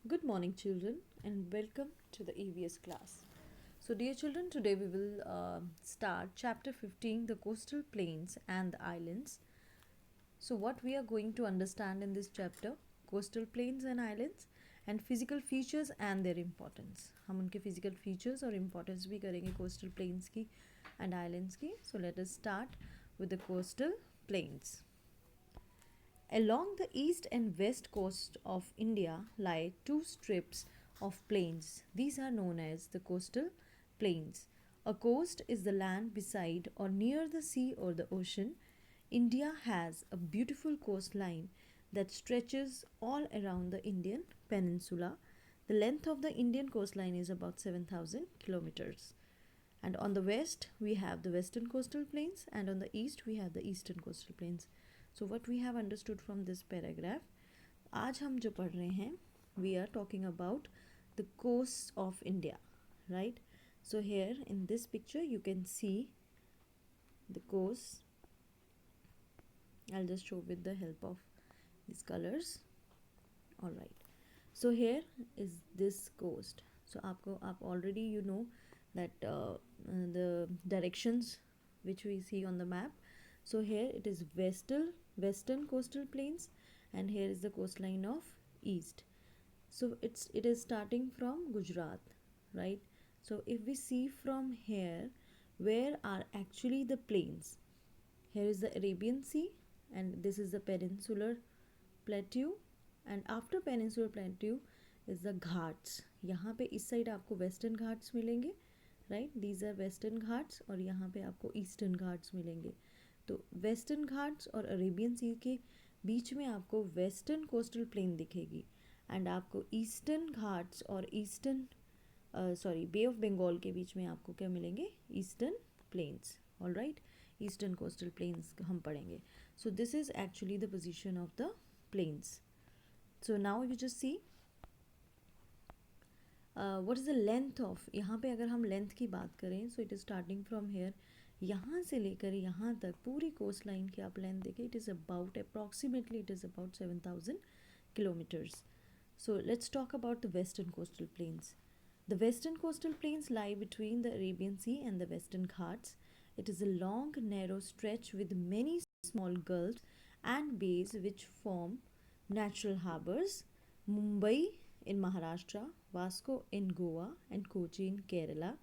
Good morning, children, and welcome to the EVS class. So, dear children, today we will start chapter 15, the coastal plains and the islands. So, what we are going to understand in this chapter, coastal plains and islands, and physical features and their importance. हम उनके physical features और importance भी करेंगे coastal plains की and islands की. So, let us start with the coastal plains. Along the east and west coast of India lie two strips of plains. These are known as the coastal plains. A coast is the land beside or near the sea or the ocean. India has a beautiful coastline that stretches all around the Indian peninsula. The length of the Indian coastline is about 7,000 kilometers. And on the west, we have the western coastal plains, and on the east, we have the eastern coastal plains. So, what we have understood from this paragraph, आज हम जो पढ़ रहे हैं, we are talking about the coasts of India, right? So, here in this picture, you can see the coast. I'll just show with the help of these colors. All right. So, here is this coast. So, आप already you know that the directions which we see on the map. So here it is western coastal plains, and here is the coastline of east. So it is starting from Gujarat, right? So if we see from here, where are actually the plains? Here is the Arabian Sea, and this is the peninsular plateau, and after peninsular plateau is the Ghats. यहाँ पे इस side आपको Western Ghats मिलेंगे, right? These are Western Ghats, और यहाँ पे आपको eastern Ghats मिलेंगे. तो वेस्टर्न घाट्स और अरेबियन सी के बीच में आपको वेस्टर्न कोस्टल प्लेन दिखेगी, एंड आपको ईस्टर्न घाट्स और ईस्टर्न बे ऑफ बंगाल के बीच में आपको क्या मिलेंगे? Eastern plains. All right, eastern coastal plains हम पढ़ेंगे. So this is actually the position of the plains. So now you just see what is the length of. यहाँ पे अगर हम लेंथ की बात करें, so it is starting from here, यहाँ से लेकर यहाँ तक पूरी कोस्ट लाइन की आप लेंथ देखें, it is about approximately it is about 7,000 kilometers. So let's talk about the western coastal plains. The western coastal plains lie between the Arabian Sea and the Western Ghats. It is a long, narrow stretch with many small gulfs and bays which form natural harbors. Mumbai in Maharashtra, Vasco in Goa, and Kochi in Kerala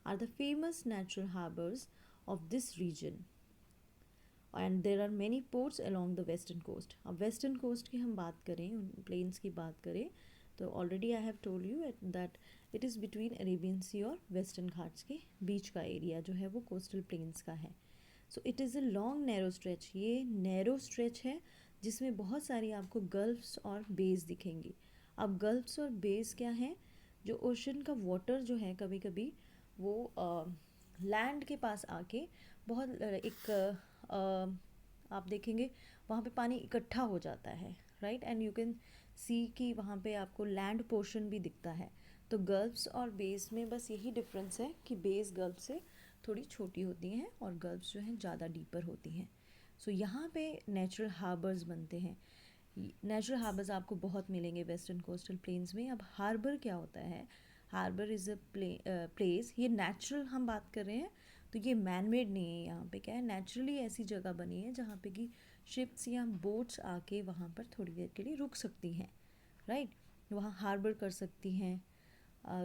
are the famous natural harbors of this region. And there are many ports along the western coast. अब western coast की हम बात करें, plains की बात करें, तो already I have told you that it is between Arabian sea और वेस्टर्न घाट्स के बीच का एरिया जो है वो कोस्टल प्लेन्स का है. सो it is a long narrow stretch. ये नैरो स्ट्रेच है जिसमें बहुत सारी आपको गल्फ्स और बेस दिखेंगी. अब गल्फ्स और बेस क्या हैं? जो ओशन का वाटर जो है कभी कभी वो लैंड के पास आके बहुत एक आप देखेंगे वहाँ पे पानी इकट्ठा हो जाता है, राइट? एंड यू कैन सी कि वहाँ पे आपको लैंड पोर्शन भी दिखता है. तो गल्फ्स और बेस में बस यही डिफरेंस है कि बेस गल्फ से थोड़ी छोटी होती हैं और गल्फ्स जो हैं ज़्यादा डीपर होती हैं. सो यहाँ पे नेचुरल हार्बर्स बनते हैं. नेचुरल हार्बर्स आपको बहुत मिलेंगे वेस्टर्न कोस्टल प्लेन्स में. अब हार्बर क्या होता है? Harbour is a place. ये नेचुरल हम बात कर रहे हैं, तो ये मैन मेड नहीं है. यहाँ पे क्या है, नेचुरली ऐसी जगह बनी है जहाँ पे कि शिप्स या बोट्स आके वहाँ पर थोड़ी देर के लिए रुक सकती हैं, राइट? वहाँ हार्बर कर सकती हैं,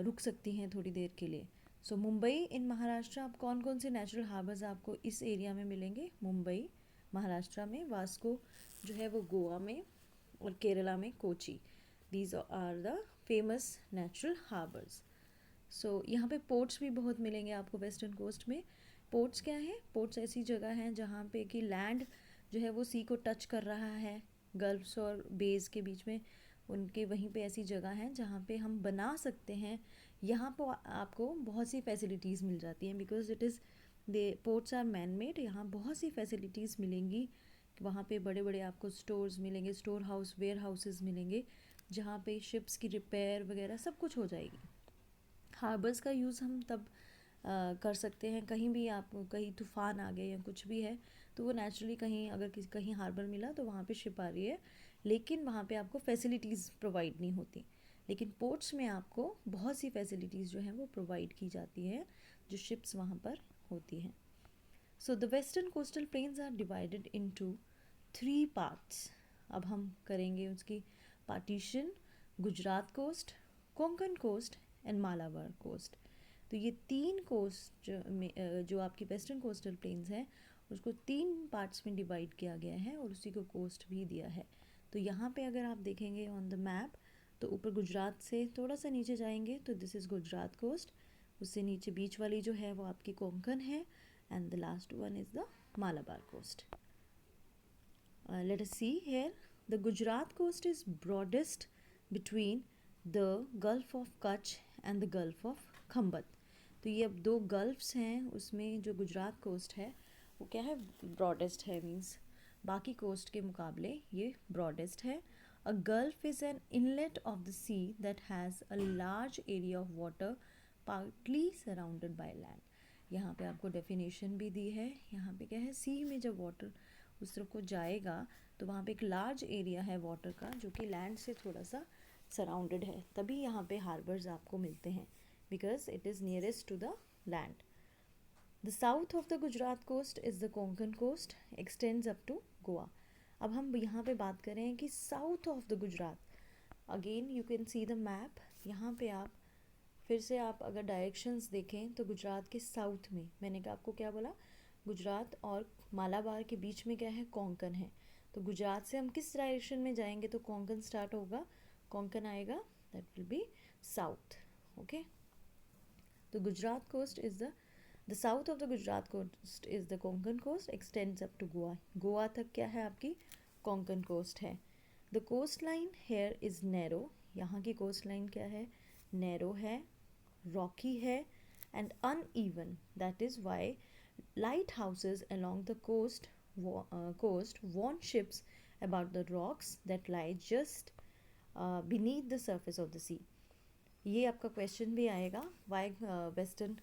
रुक सकती हैं थोड़ी देर के लिए. सो मुंबई इन महाराष्ट्र, आप कौन कौन से नेचुरल हार्बर्स आपको इस एरिया में मिलेंगे? मुंबई महाराष्ट्र में, वास्को जो है वो गोवा में, और केरला में Kochi. These are the famous natural harbours. So यहाँ पे पोर्ट्स भी बहुत मिलेंगे आपको वेस्टर्न कोस्ट में. पोर्ट्स क्या है? पोर्ट्स ऐसी जगह हैं जहाँ पे कि लैंड जो है वो सी को टच कर रहा है, गल्फ्स और बेस के बीच में उनके वहीं पे ऐसी जगह हैं जहाँ पे हम बना सकते हैं. यहाँ पर आपको बहुत सी फैसिलिटीज़ मिल जाती हैं because it is they ports are man made. यहाँ बहुत सी फैसिलिटीज़ मिलेंगी. वहाँ पे बड़े बड़े आपको स्टोर्स मिलेंगे, स्टोर हाउस, वेयर हाउसेज मिलेंगे जहाँ पे शिप्स की रिपेयर वगैरह सब कुछ हो जाएगी. हार्बर्स का यूज़ हम तब कर सकते हैं कहीं भी आपको कहीं तूफ़ान आ गए या कुछ भी है, तो वो नेचुरली कहीं अगर कहीं हार्बर मिला तो वहाँ पे शिप आ रही है, लेकिन वहाँ पे आपको फैसिलिटीज़ प्रोवाइड नहीं होती. लेकिन पोर्ट्स में आपको बहुत सी फैसिलिटीज़ जो हैं वो प्रोवाइड की जाती है जो शिप्स वहाँ पर होती हैं. So the western coastal plains are divided into 3 parts. अब हम करेंगे उसकी partition. Gujarat coast, Konkan coast and Malabar coast. तो ये 3 कोस्ट जो आपकी वेस्टर्न कोस्टल प्लेन्स हैं उसको 3 पार्ट्स में डिवाइड किया गया है और उसी को कोस्ट भी दिया है. तो यहाँ पे अगर आप देखेंगे ऑन द मैप तो ऊपर गुजरात से थोड़ा सा नीचे जाएंगे तो दिस इज़ गुजरात कोस्ट. उससे नीचे बीच वाली जो है वो आपकी कोंकण है and the last one is the Malabar coast. Let us see here. The Gujarat coast is broadest between the Gulf of Kutch and the Gulf of Khambat. तो ये अब 2 गल्फ्स हैं उसमें जो गुजरात कोस्ट है वो क्या है, ब्रॉडेस्ट है. मीन्स बाकी कोस्ट के मुकाबले ये ब्रॉडेस्ट है. A gulf is an inlet of the sea that has a large area of water partly surrounded by land. यहाँ पे आपको डेफिनेशन भी दी है. यहाँ पे क्या है, सी में जब वाटर उस तरफ को जाएगा तो वहाँ पे एक लार्ज एरिया है वाटर का जो कि लैंड से थोड़ा सा सराउंडेड है. तभी यहाँ पे हार्बर्स आपको मिलते हैं because it is nearest to the land. The south of the Gujarat coast is the Konkan coast extends up to Goa. अब हम यहाँ पे बात करें कि south of the Gujarat. Again you can see the map. यहाँ पे आप फिर से आप अगर डायरेक्शंस देखें तो गुजरात के साउथ में मैंने आपको क्या बोला, गुजरात और मालाबार के बीच में क्या है, कोंकण है. तो गुजरात से हम किस डायरेक्शन में जाएंगे तो कोंकण स्टार्ट होगा, कोंकण आएगा, that will be south. Okay. तो Gujarat coast is the south of the Gujarat coast is the Konkan coast extends up to Goa. Goa तक क्या है आपकी कोंकण कोस्ट है. The coast line here is narrow. यहाँ की कोस्ट लाइन क्या है, नैरो है, रॉकी है and uneven. That is why lighthouses along the coast warn ships about the rocks that lie just beneath the surface of the sea. ये आपका question भी आएगा, why western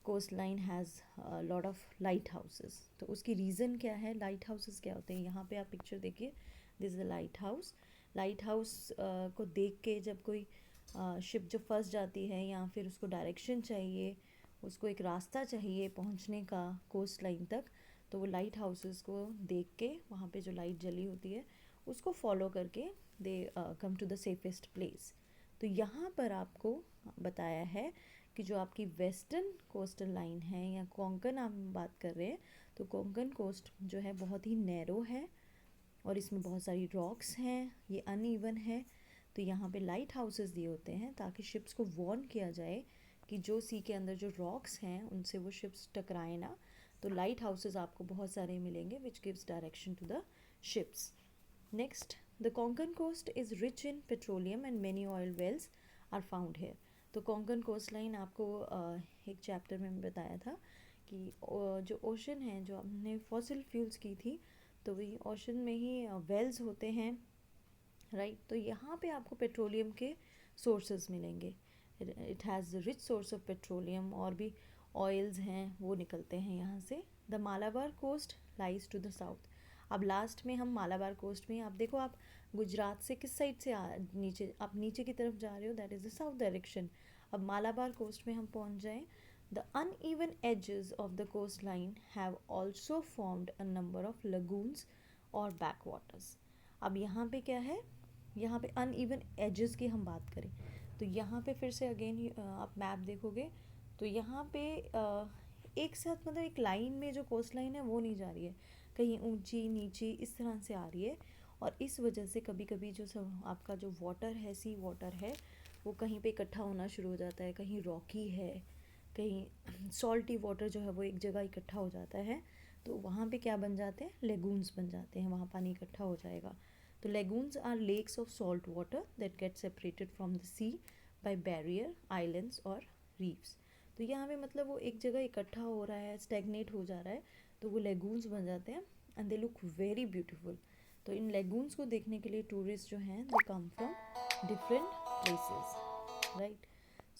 coastline has a lot of lighthouses. तो उसकी reason क्या है, light houses क्या होते हैं. यहाँ पे आप पिक्चर देखिए, this is a light house. Light house को देख के जब कोई शिप जो फंस जाती है या फिर उसको डायरेक्शन चाहिए, उसको एक रास्ता चाहिए पहुंचने का कोस्ट लाइन तक, तो वो लाइट हाउसेस को देख के वहाँ पे जो लाइट जली होती है उसको फॉलो करके they come to the safest place. तो यहाँ पर आपको बताया है कि जो आपकी वेस्टर्न कोस्टल लाइन है या कोंकण आप बात कर रहे हैं तो कोंकण कोस्ट जो है बहुत ही नैरो है और इसमें बहुत सारी रॉक्स हैं, ये अनइवन है. तो यहाँ पे लाइट हाउसेस दिए होते हैं ताकि शिप्स को वार्न किया जाए कि जो सी के अंदर जो रॉक्स हैं उनसे वो शिप्स टकराए ना. तो लाइट हाउसेस आपको बहुत सारे मिलेंगे which gives direction to the ships. Next, the Konkan coast is rich in petroleum and many oil wells are found here. तो कोंकण कोस्ट लाइन आपको एक चैप्टर में बताया था कि जो ओशन है, जो हमने फॉसिल फ्यूल्स की थी, तो वही ओशन में ही वेल्स होते हैं, राइट. तो यहाँ पे आपको पेट्रोलियम के सोर्सेज मिलेंगे. It has rich source of petroleum, और भी ऑयल्स हैं वो निकलते हैं यहाँ से. The Malabar coast lies to the south. अब लास्ट में हम मालाबार कोस्ट में, आप देखो आप गुजरात से किस साइड से नीचे, आप नीचे की तरफ जा रहे हो, that is the south direction. अब मालाबार कोस्ट में हम पहुँच जाएँ. The uneven edges of the coast line have also formed a number of lagoons और बैक वाटर्स. अब यहाँ पे क्या है, यहाँ पे अनइवन एजेस की हम बात करें तो यहाँ पे फिर से अगेन आप मैप देखोगे तो यहाँ पे एक साथ मतलब एक लाइन में जो कोस्ट लाइन है वो नहीं जा रही है, कहीं ऊंची नीची इस तरह से आ रही है. और इस वजह से कभी कभी जो सब आपका जो वाटर है, सी वाटर है, वो कहीं पे इकट्ठा होना शुरू हो जाता है, कहीं रॉकी है, कहीं सॉल्टी वाटर जो है वो एक जगह इकट्ठा हो जाता है. तो वहाँ पे क्या बन जाते हैं, लेगून्स बन जाते हैं, वहाँ पानी इकट्ठा हो जाएगा. तो lagoons are lakes of salt water that get separated from the sea by barrier islands और रीफ्स. तो यहाँ पे मतलब वो एक जगह इकट्ठा हो रहा है, स्टैग्नेट हो जा रहा है, तो वो लेगून्स बन जाते हैं and they look very beautiful. तो इन लेगून्स को देखने के लिए टूरिस्ट जो हैं they come from different places, right.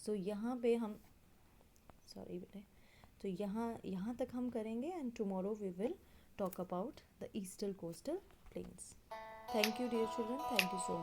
So यहाँ पे हम सॉरी बेटे, तो यहाँ तक हम करेंगे and tomorrow we will talk about the eastern coastal plains. Thank you dear children, thank you so much.